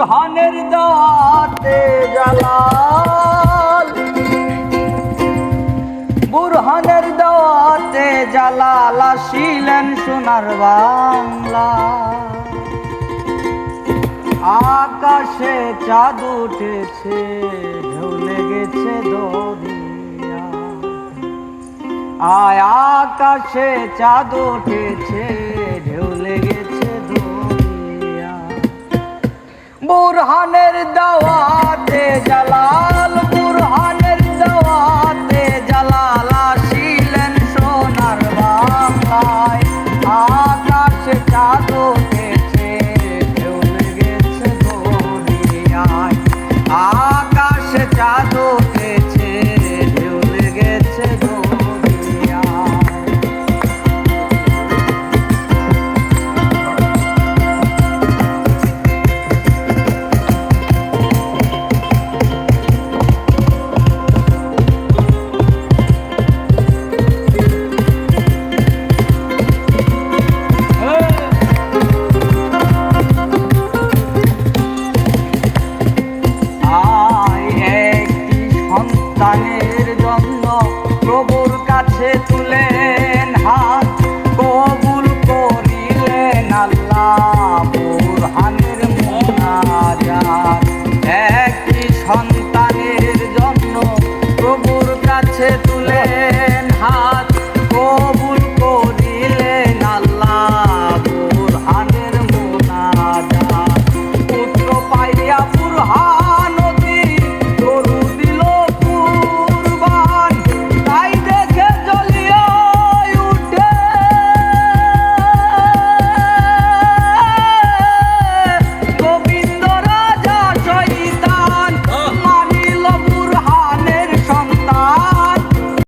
বুরহানের দাওয়াতে জালাল, বুরহানের দাওয়াতে জালাল আসিলেন সোনার বাংলা। আকাশে চাঁদ উঠেছে, ঢেউ লেগেছে দরিয়া। আয় আকাশে চাঁদ উঠেছে, ঢেউ লেগেছে দরিয়া। বুরহানের দাওয়াতে জালাল,